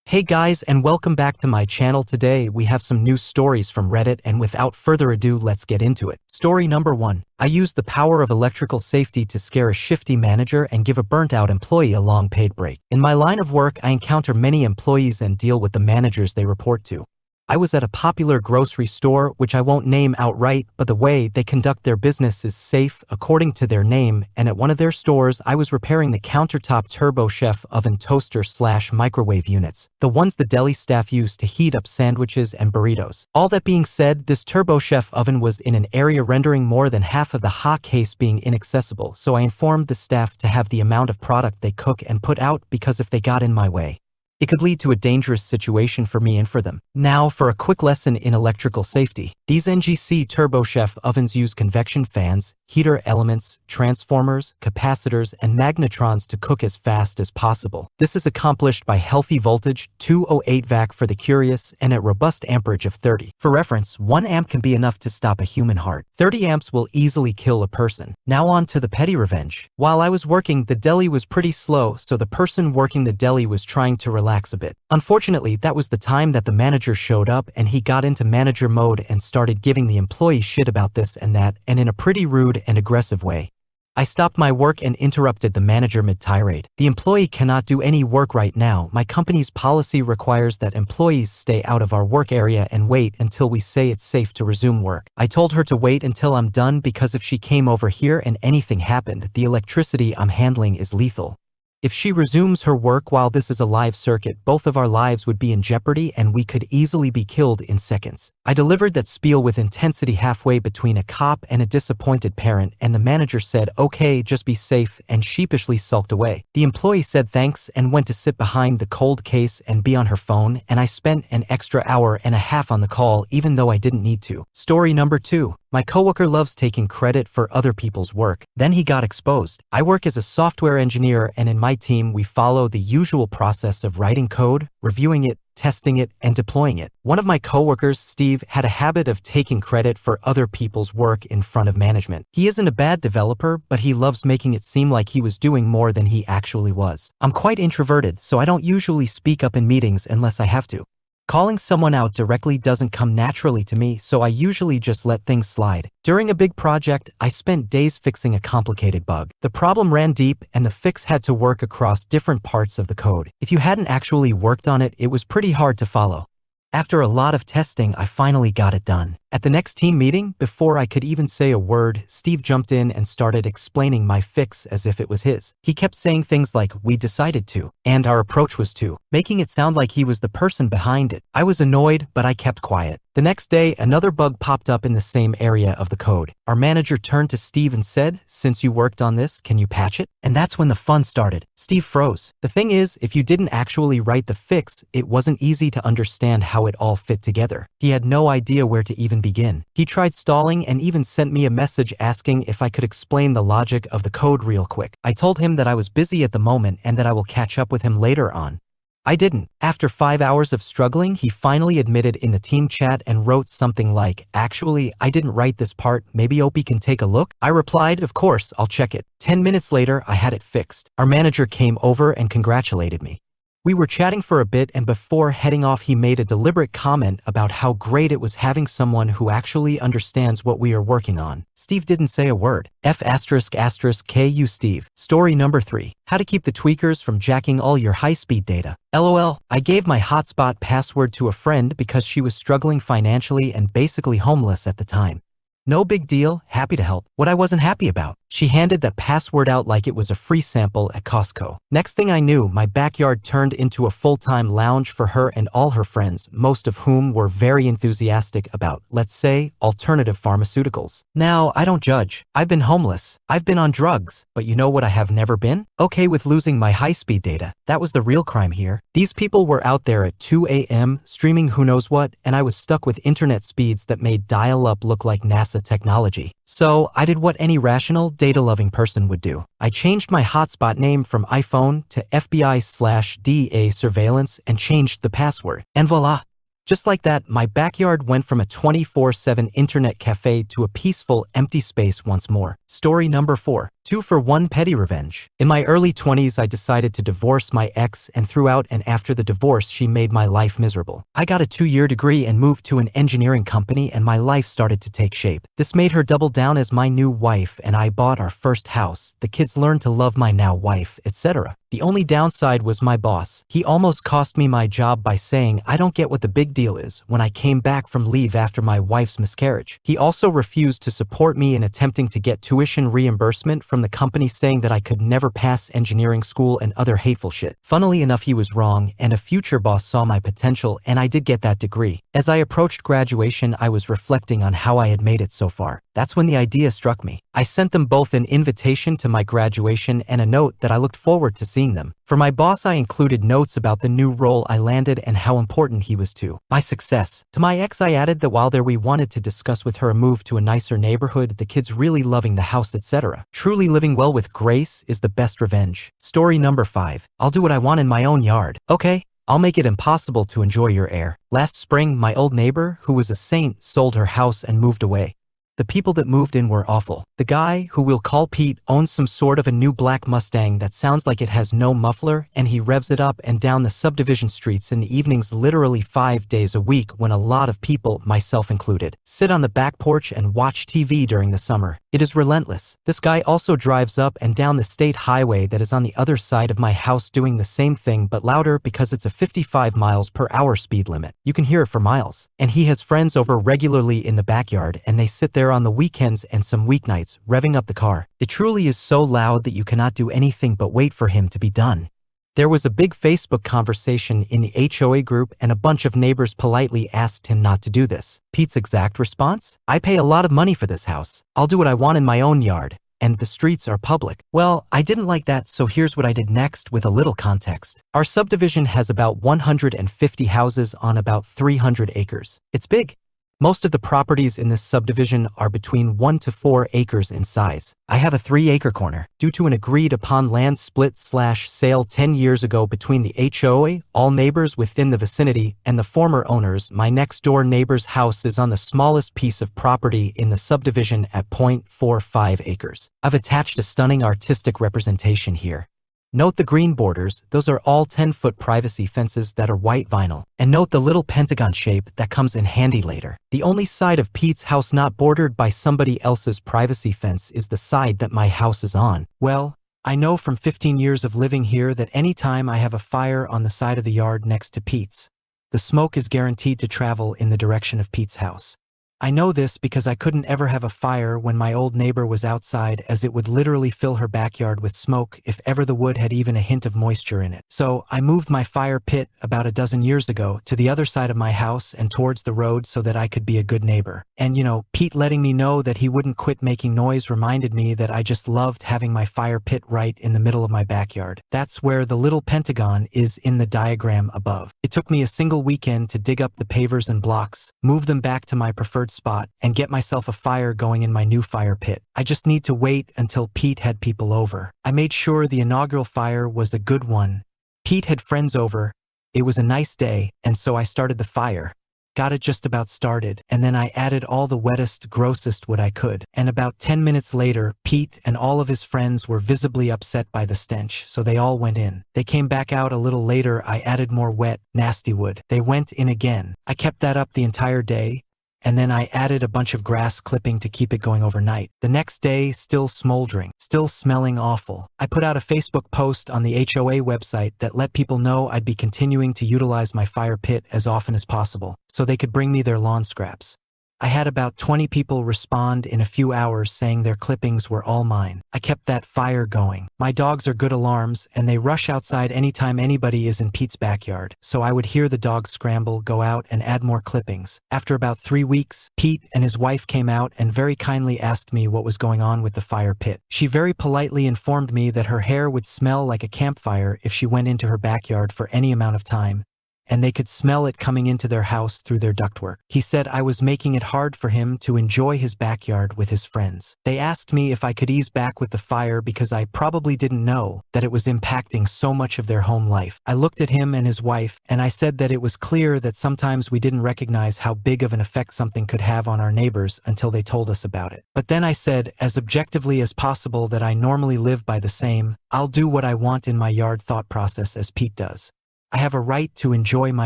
Hey guys, and welcome back to my channel. Today we have some new stories from Reddit, and without further ado, let's get into it. Story number 1. I used the power of electrical safety to scare a shifty manager and give a burnt-out employee a long paid break. In my line of work, I encounter many employees and deal with the managers they report to. I was at a popular grocery store, which I won't name outright, but the way they conduct their business is safe, according to their name, and at one of their stores, I was repairing the countertop turbo chef oven toaster/microwave units, the ones the deli staff use to heat up sandwiches and burritos. All that being said, this turbo chef oven was in an area rendering more than half of the hot case being inaccessible, so I informed the staff to have the amount of product they cook and put out, because if they got in my way, it could lead to a dangerous situation for me and for them. Now for a quick lesson in electrical safety. These NGC Turbo Chef ovens use convection fans, heater elements, transformers, capacitors, and magnetrons to cook as fast as possible. This is accomplished by healthy voltage, 208 VAC for the curious, and at robust amperage of 30. For reference, 1 amp can be enough to stop a human heart. 30 amps will easily kill a person. Now on to the petty revenge. While I was working, the deli was pretty slow, so the person working the deli was trying to relax a bit. Unfortunately, that was the time that the manager showed up, and he got into manager mode and started giving the employee shit about this and that, and in a pretty rude and aggressive way. I stopped my work and interrupted the manager mid-tirade. The employee cannot do any work right now. My company's policy requires that employees stay out of our work area and wait until we say it's safe to resume work. I told her to wait until I'm done, because if she came over here and anything happened, the electricity I'm handling is lethal. If she resumes her work while this is a live circuit, both of our lives would be in jeopardy and we could easily be killed in seconds. I delivered that spiel with intensity halfway between a cop and a disappointed parent, and the manager said, "Okay, just be safe," and sheepishly sulked away. The employee said thanks and went to sit behind the cold case and be on her phone, and I spent an extra hour and a half on the call even though I didn't need to. Story number 2. My coworker loves taking credit for other people's work. Then he got exposed. I work as a software engineer, and in my team we follow the usual process of writing code, reviewing it, testing it, and deploying it. One of my coworkers, Steve, had a habit of taking credit for other people's work in front of management. He isn't a bad developer, but he loves making it seem like he was doing more than he actually was. I'm quite introverted, so I don't usually speak up in meetings unless I have to. Calling someone out directly doesn't come naturally to me, so I usually just let things slide. During a big project, I spent days fixing a complicated bug. The problem ran deep, and the fix had to work across different parts of the code. If you hadn't actually worked on it, it was pretty hard to follow. After a lot of testing, I finally got it done. At the next team meeting, before I could even say a word, Steve jumped in and started explaining my fix as if it was his. He kept saying things like, "We decided to," and "Our approach was to," making it sound like he was the person behind it. I was annoyed, but I kept quiet. The next day, another bug popped up in the same area of the code. Our manager turned to Steve and said, "Since you worked on this, can you patch it?" And that's when the fun started. Steve froze. The thing is, if you didn't actually write the fix, it wasn't easy to understand how it all fit together. He had no idea where to even begin. He tried stalling and even sent me a message asking if I could explain the logic of the code real quick. I told him that I was busy at the moment and that I will catch up with him later on. I didn't. After 5 hours of struggling, he finally admitted in the team chat and wrote something like, "Actually, I didn't write this part, maybe Opie can take a look?" I replied, "Of course, I'll check it." 10 minutes later, I had it fixed. Our manager came over and congratulated me. We were chatting for a bit, and before heading off he made a deliberate comment about how great it was having someone who actually understands what we are working on. Steve didn't say a word. F****KU Steve. Story number 3. How to keep the tweakers from jacking all your high-speed data. LOL. I gave my hotspot password to a friend because she was struggling financially and basically homeless at the time. No big deal, happy to help. What I wasn't happy about, she handed that password out like it was a free sample at Costco. Next thing I knew, my backyard turned into a full-time lounge for her and all her friends, most of whom were very enthusiastic about, let's say, alternative pharmaceuticals. Now, I don't judge. I've been homeless. I've been on drugs. But you know what I have never been? Okay with losing my high-speed data. That was the real crime here. These people were out there at 2 a.m. streaming who knows what, and I was stuck with internet speeds that made dial-up look like NASA technology. So I did what any rational, data-loving person would do. I changed my hotspot name from iPhone to FBI/DA surveillance and changed the password. And voila! Just like that, my backyard went from a 24/7 internet cafe to a peaceful, empty space once more. Story number 4. 2 for 1 petty revenge. In my early 20s, I decided to divorce my ex, and throughout and after the divorce, she made my life miserable. I got a 2-year degree and moved to an engineering company, and my life started to take shape. This made her double down as my new wife, and I bought our first house. The kids learned to love my now wife, etc. The only downside was my boss. He almost cost me my job by saying I don't get what the big deal is when I came back from leave after my wife's miscarriage. He also refused to support me in attempting to get tuition reimbursement from the company, saying that I could never pass engineering school and other hateful shit. Funnily enough, he was wrong, and a future boss saw my potential, and I did get that degree. As I approached graduation, I was reflecting on how I had made it so far. That's when the idea struck me. I sent them both an invitation to my graduation and a note that I looked forward to seeing them. For my boss, I included notes about the new role I landed and how important he was to my success. To my ex, I added that while there we wanted to discuss with her a move to a nicer neighborhood, the kids really loving the house, etc. Truly living well with grace is the best revenge. Story number 5. I'll do what I want in my own yard. Okay, I'll make it impossible to enjoy your air. Last spring, my old neighbor, who was a saint, sold her house and moved away. The people that moved in were awful. The guy, who we'll call Pete, owns some sort of a new black Mustang that sounds like it has no muffler, and he revs it up and down the subdivision streets in the evenings literally 5 days a week, when a lot of people, myself included, sit on the back porch and watch TV during the summer. It is relentless. This guy also drives up and down the state highway that is on the other side of my house, doing the same thing but louder because it's a 55 miles per hour speed limit. You can hear it for miles. And he has friends over regularly in the backyard, and they sit there on the weekends and some weeknights, revving up the car. It truly is so loud that you cannot do anything but wait for him to be done. There was a big Facebook conversation in the HOA group, and a bunch of neighbors politely asked him not to do this. Pete's exact response? I pay a lot of money for this house. I'll do what I want in my own yard, and the streets are public. Well, I didn't like that, so here's what I did next with a little context. Our subdivision has about 150 houses on about 300 acres. It's big. Most of the properties in this subdivision are between 1 to 4 acres in size. I have a 3-acre corner. Due to an agreed-upon land split/sale 10 years ago between the HOA, all neighbors within the vicinity, and the former owners, my next-door neighbor's house is on the smallest piece of property in the subdivision at 0.45 acres. I've attached a stunning artistic representation here. Note the green borders, those are all 10-foot privacy fences that are white vinyl. And note the little pentagon shape that comes in handy later. The only side of Pete's house not bordered by somebody else's privacy fence is the side that my house is on. Well, I know from 15 years of living here that any time I have a fire on the side of the yard next to Pete's, the smoke is guaranteed to travel in the direction of Pete's house. I know this because I couldn't ever have a fire when my old neighbor was outside, as it would literally fill her backyard with smoke if ever the wood had even a hint of moisture in it. So I moved my fire pit about a dozen years ago to the other side of my house and towards the road so that I could be a good neighbor. And Pete letting me know that he wouldn't quit making noise reminded me that I just loved having my fire pit right in the middle of my backyard. That's where the little pentagon is in the diagram above. It took me a single weekend to dig up the pavers and blocks, move them back to my preferred spot, and get myself a fire going in my new fire pit. I just need to wait until Pete had people over. I made sure the inaugural fire was a good one. Pete had friends over. It was a nice day, and so I started the fire. Got it just about started, and then I added all the wettest, grossest wood I could. And about 10 minutes later, Pete and all of his friends were visibly upset by the stench, so they all went in. They came back out a little later. I added more wet, nasty wood. They went in again. I kept that up the entire day, and then I added a bunch of grass clipping to keep it going overnight. The next day, still smoldering, still smelling awful. I put out a Facebook post on the HOA website that let people know I'd be continuing to utilize my fire pit as often as possible, so they could bring me their lawn scraps. I had about 20 people respond in a few hours saying their clippings were all mine. I kept that fire going. My dogs are good alarms, and they rush outside anytime anybody is in Pete's backyard, so I would hear the dogs scramble, go out, and add more clippings. After about 3 weeks, Pete and his wife came out and very kindly asked me what was going on with the fire pit. She very politely informed me that her hair would smell like a campfire if she went into her backyard for any amount of time, and they could smell it coming into their house through their ductwork. He said I was making it hard for him to enjoy his backyard with his friends. They asked me if I could ease back with the fire because I probably didn't know that it was impacting so much of their home life. I looked at him and his wife, and I said that it was clear that sometimes we didn't recognize how big of an effect something could have on our neighbors until they told us about it. But then I said, as objectively as possible, that I normally live by the same, I'll do what I want in my yard thought process as Pete does. I have a right to enjoy my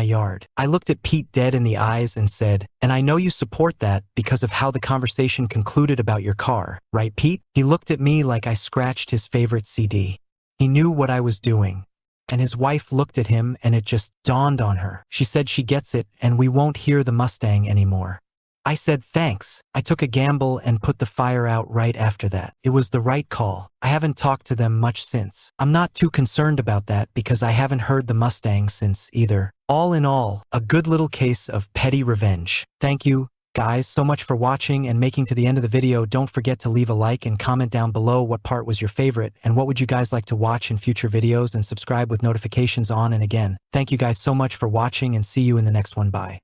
yard. I looked at Pete dead in the eyes and said, and I know you support that because of how the conversation concluded about your car, right, Pete? He looked at me like I scratched his favorite CD. He knew what I was doing. And his wife looked at him and it just dawned on her. She said she gets it and we won't hear the Mustang anymore. I said thanks. I took a gamble and put the fire out right after that. It was the right call. I haven't talked to them much since. I'm not too concerned about that because I haven't heard the Mustang since either. All in all, a good little case of petty revenge. Thank you, guys, so much for watching and making to the end of the video. Don't forget to leave a like and comment down below what part was your favorite and what would you guys like to watch in future videos, and subscribe with notifications on. And again, thank you guys so much for watching and see you in the next one. Bye.